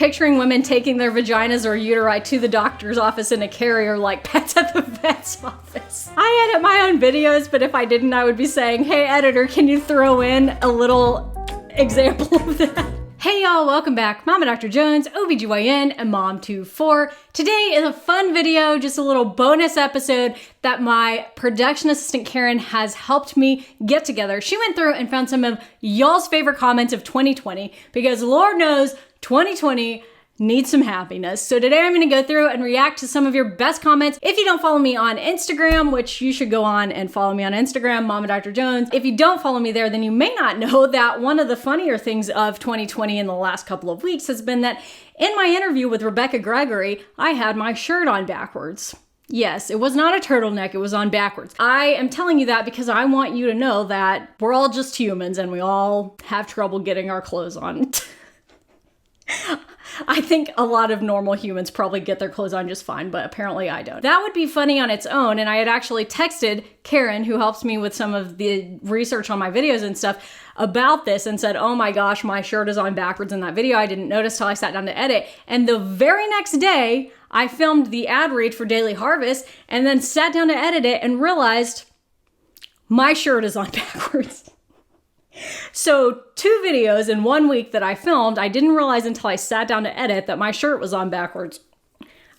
Picturing women taking their vaginas or uteri to the doctor's office in a carrier like pets at the vet's office. I edit my own videos, but if I didn't, I would be saying, hey editor, can you throw in a little example of that? Hey y'all, welcome back. Mama Dr. Jones, OBGYN, and Mom to 4. Today is a fun video, just a little bonus episode that my production assistant Karen has helped me get together. She went through and found some of y'all's favorite comments of 2020 because Lord knows 2020 needs some happiness. So today I'm gonna go through and react to some of your best comments. If you don't follow me on Instagram, which you should go on and follow me on Instagram, Mama Dr. Jones. If you don't follow me there, then you may not know that one of the funnier things of 2020 in the last couple of weeks has been that in my interview with Rebecca Gregory, I had my shirt on backwards. Yes, it was not a turtleneck, it was on backwards. I am telling you that because I want you to know that we're all just humans and we all have trouble getting our clothes on. I think a lot of normal humans probably get their clothes on just fine, but apparently I don't. That would be funny on its own, and I had actually texted Karen, who helps me with some of the research on my videos and stuff, about this and said, oh my gosh, my shirt is on backwards in that video. I didn't notice till I sat down to edit. And the very next day, I filmed the ad read for Daily Harvest and then sat down to edit it and realized my shirt is on backwards. So 2 videos in 1 week that I filmed, I didn't realize until I sat down to edit that my shirt was on backwards.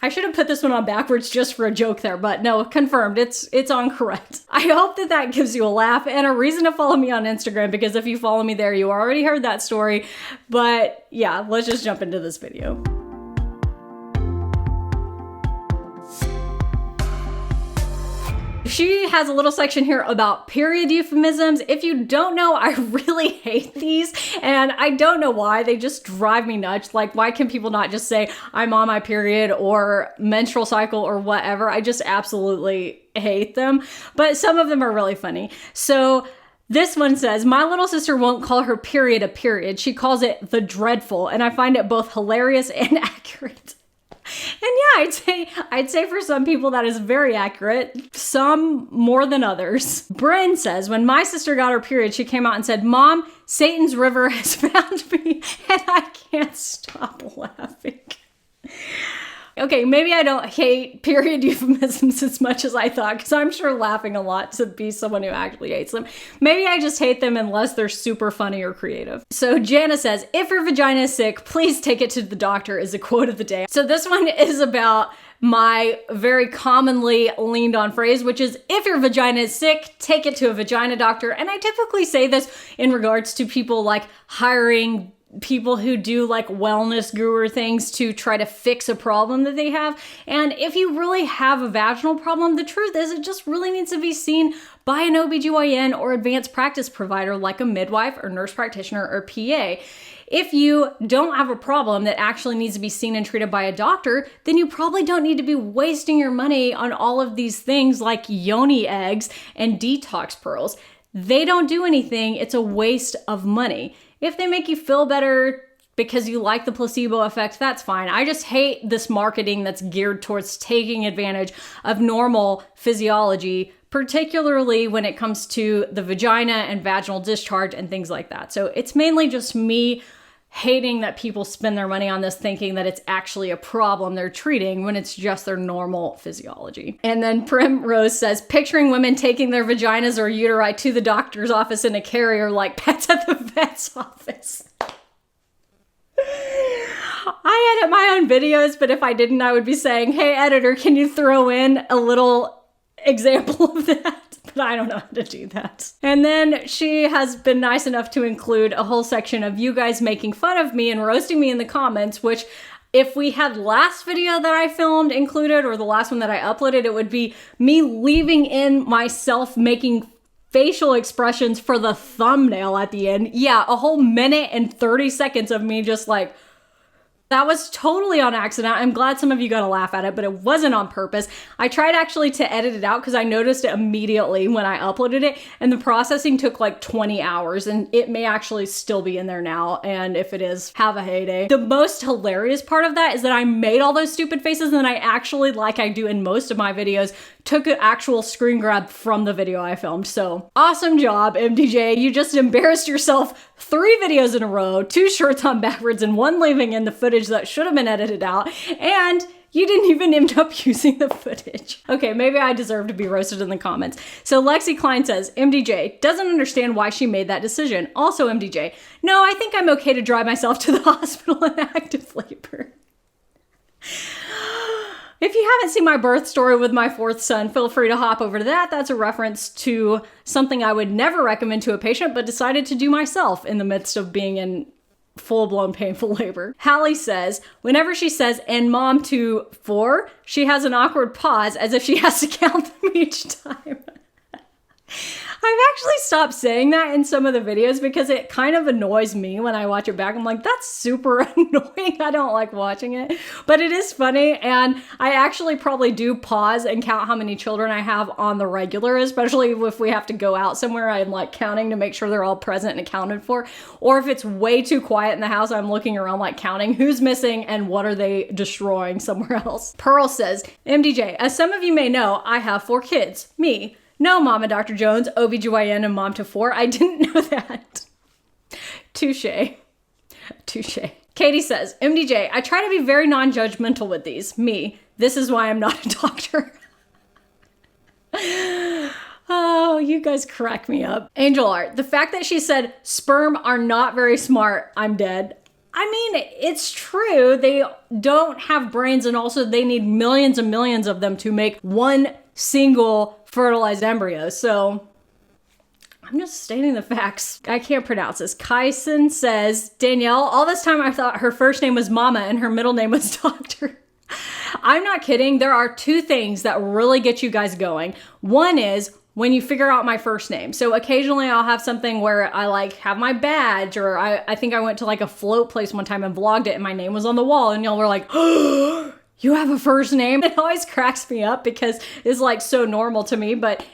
I should have put this one on backwards just for a joke there, but no, confirmed, it's on correct. I hope that that gives you a laugh and a reason to follow me on Instagram, because if you follow me there, you already heard that story. But yeah, let's just jump into this video. She has a little section here about period euphemisms. If you don't know, I really hate these, and I don't know why. They just drive me nuts. Like, why can people not just say, I'm on my period or menstrual cycle or whatever? I just absolutely hate them, but some of them are really funny. So this one says, my little sister won't call her period a period. She calls it the dreadful, and I find it both hilarious and accurate. And yeah, I'd say for some people that is very accurate, some more than others. Bryn says, when my sister got her period, she came out and said, Mom, Satan's river has found me, and I can't stop laughing. Okay, maybe I don't hate period euphemisms as much as I thought, because I'm sure laughing a lot to be someone who actually hates them. Maybe I just hate them unless they're super funny or creative. So Jana says, if your vagina is sick, please take it to the doctor, is a quote of the day. So this one is about my very commonly leaned on phrase, which is, if your vagina is sick, take it to a vagina doctor. And I typically say this in regards to people like hiring people who do like wellness guru things to try to fix a problem that they have. And if you really have a vaginal problem, the truth is it just really needs to be seen by an OBGYN or advanced practice provider like a midwife or nurse practitioner or PA. If you don't have a problem that actually needs to be seen and treated by a doctor, then you probably don't need to be wasting your money on all of these things like yoni eggs and detox pearls. They don't do anything. It's a waste of money. If they make you feel better because you like the placebo effect, that's fine. I just hate this marketing that's geared towards taking advantage of normal physiology, particularly when it comes to the vagina and vaginal discharge and things like that. So it's mainly just me hating that people spend their money on this thinking that it's actually a problem they're treating when it's just their normal physiology. And then Primrose says, picturing women taking their vaginas or uteri to the doctor's office in a carrier like pets at the vet's office. I edit my own videos, but if I didn't, I would be saying, hey editor, can you throw in a little example of that? But I don't know how to do that. And then she has been nice enough to include a whole section of you guys making fun of me and roasting me in the comments, which if we had last video that I filmed included, or the last one that I uploaded, it would be me leaving in myself making facial expressions for the thumbnail at the end. Yeah, a whole minute and 30 seconds of me just like, that was totally on accident. I'm glad some of you got a laugh at it, but it wasn't on purpose. I tried actually to edit it out because I noticed it immediately when I uploaded it, and the processing took like 20 hours, and it may actually still be in there now, and if it is, have a heyday. The most hilarious part of that is that I made all those stupid faces, and then I actually, like I do in most of my videos, took an actual screen grab from the video I filmed. So awesome job, MDJ. You just embarrassed yourself 3 videos in a row, 2 shirts on backwards and 1 leaving in the footage that should have been edited out. And you didn't even end up using the footage. Okay, maybe I deserve to be roasted in the comments. So Lexi Klein says, MDJ doesn't understand why she made that decision. Also MDJ, no, I think I'm okay to drive myself to the hospital in active labor. If you haven't seen my birth story with my 4th son, feel free to hop over to that. That's a reference to something I would never recommend to a patient, but decided to do myself in the midst of being in full-blown painful labor. Hallie says, whenever she says, and mom to 4, she has an awkward pause as if she has to count them each time. I've actually stopped saying that in some of the videos because it kind of annoys me when I watch it back. I'm like, that's super annoying. I don't like watching it, but it is funny. And I actually probably do pause and count how many children I have on the regular, especially if we have to go out somewhere. I'm like counting to make sure they're all present and accounted for. Or if it's way too quiet in the house, I'm looking around like counting who's missing and what are they destroying somewhere else. Pearl says, MDJ, as some of you may know, I have 4 kids. Me. No, Mama Dr. Jones, OBGYN and mom to 4. I didn't know that. Touche. Touche. Katie says, MDJ, I try to be very non-judgmental with these. Me. This is why I'm not a doctor. Oh, you guys crack me up. Angel Art, the fact that she said sperm are not very smart, I'm dead. I mean, it's true. They don't have brains, and also they need millions and millions of them to make one single fertilized embryo. So I'm just stating the facts. I can't pronounce this. Kyson says, Danielle, all this time I thought her first name was Mama and her middle name was Doctor. I'm not kidding. There are 2 things that really get you guys going. One is when you figure out my first name. So occasionally I'll have something where I like have my badge, or I think I went to like a float place one time and vlogged it and my name was on the wall and y'all were like, oh, you have a first name? It always cracks me up because it's like so normal to me, but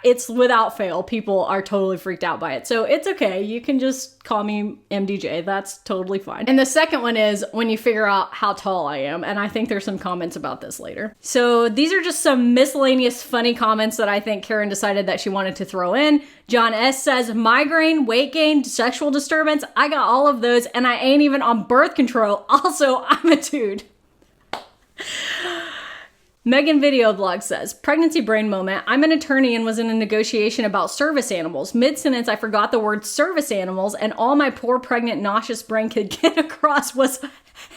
it's without fail. People are totally freaked out by it. So it's okay. You can just call me MDJ. That's totally fine. And the second one is when you figure out how tall I am. And I think there's some comments about this later. So these are just some miscellaneous funny comments that I think Karen decided that she wanted to throw in. John S. says, migraine, weight gain, sexual disturbance. I got all of those and I ain't even on birth control. Also, I'm a dude. Megan Video Blog says, pregnancy brain moment. I'm an attorney and was in a negotiation about service animals. Mid-sentence, I forgot the word service animals and all my poor pregnant nauseous brain could get across was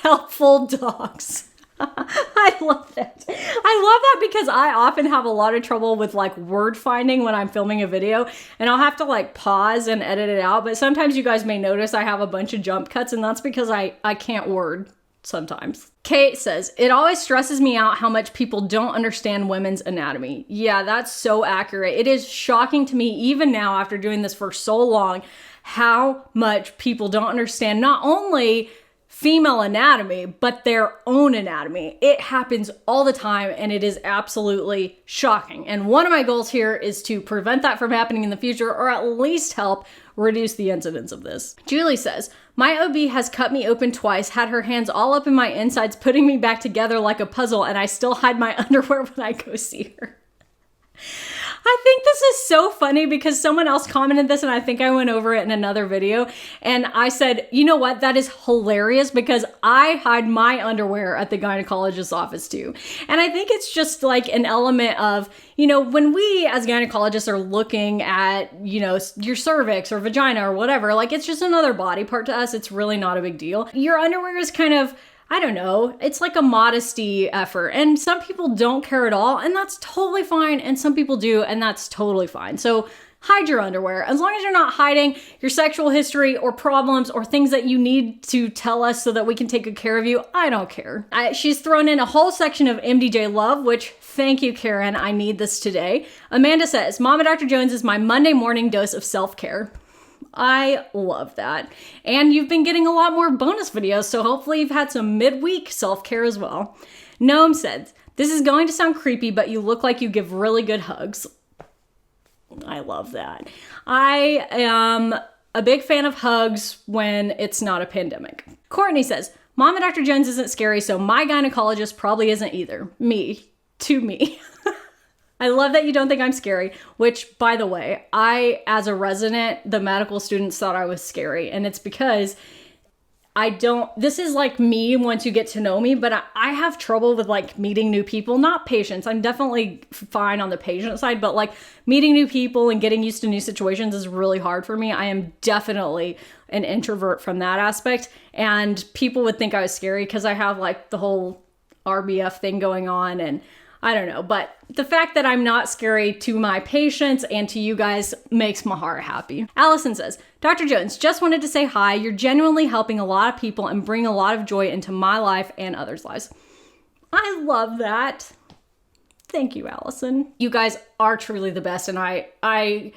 helpful dogs. I love that. I love that because I often have a lot of trouble with like word finding when I'm filming a video, and I'll have to like pause and edit it out. But sometimes you guys may notice I have a bunch of jump cuts, and that's because I can't word sometimes. Kate says, it always stresses me out how much people don't understand women's anatomy. Yeah, that's so accurate. It is shocking to me even now after doing this for so long, how much people don't understand not only female anatomy, but their own anatomy. It happens all the time and it is absolutely shocking. And one of my goals here is to prevent that from happening in the future, or at least help reduce the incidence of this. Julie says, my OB has cut me open twice, had her hands all up in my insides, putting me back together like a puzzle, and I still hide my underwear when I go see her. I think this is so funny because someone else commented this and I think I went over it in another video, and I said, you know what, that is hilarious because I hide my underwear at the gynecologist's office too. And I think it's just like an element of, you know, when we as gynecologists are looking at, you know, your cervix or vagina or whatever, like it's just another body part to us. It's really not a big deal. Your underwear is kind of, I don't know, it's like a modesty effort, and some people don't care at all, and that's totally fine, and some people do, and that's totally fine. So hide your underwear. As long as you're not hiding your sexual history or problems or things that you need to tell us so that we can take good care of you, I don't care. She's thrown in a whole section of MDJ love, which thank you, Karen. I need this today. Amanda says, Mama Dr. Jones is my Monday morning dose of self-care. I love that. And you've been getting a lot more bonus videos, so hopefully you've had some midweek self-care as well. Noam said, this is going to sound creepy, but you look like you give really good hugs. I love that. I am a big fan of hugs when it's not a pandemic. Courtney says, Mama Dr. Jones isn't scary, so my gynecologist probably isn't either. Me. To me. I love that you don't think I'm scary, which, by the way, as a resident, the medical students thought I was scary. And it's because this is like me once you get to know me, but I have trouble with like meeting new people, not patients. I'm definitely fine on the patient side, but like meeting new people and getting used to new situations is really hard for me. I am definitely an introvert from that aspect. And people would think I was scary because I have like the whole RBF thing going on, and I don't know, but the fact that I'm not scary to my patients and to you guys makes my heart happy. Allison says, Dr. Jones, just wanted to say hi. You're genuinely helping a lot of people and bring a lot of joy into my life and others' lives. I love that. Thank you, Allison. You guys are truly the best, and I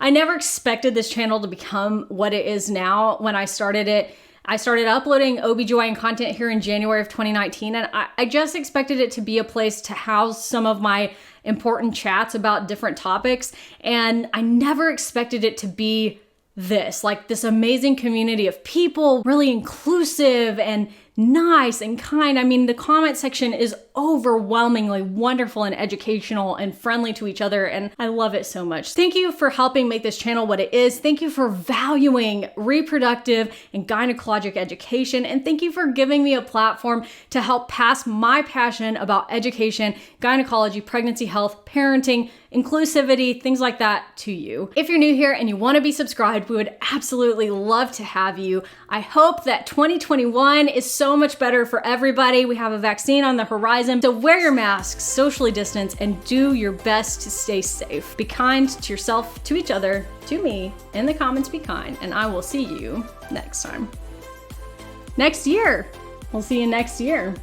never expected this channel to become what it is now. When I started it, I started uploading OBGYN content here in January of 2019, and I just expected it to be a place to house some of my important chats about different topics, and I never expected it to be this amazing community of people, really inclusive and nice and kind. I mean, the comment section is overwhelmingly wonderful and educational and friendly to each other, and I love it so much. Thank you for helping make this channel what it is. Thank you for valuing reproductive and gynecologic education, and thank you for giving me a platform to help pass my passion about education, gynecology, pregnancy health, parenting, inclusivity, things like that to you. If you're new here and you want to be subscribed, we would absolutely love to have you. I hope that 2021 is so much better for everybody. We have a vaccine on the horizon, so wear your masks, socially distance, and do your best to stay safe. Be kind to yourself, to each other, to me. In the comments, be kind, and I will see you next time. Next year. We'll see you next year.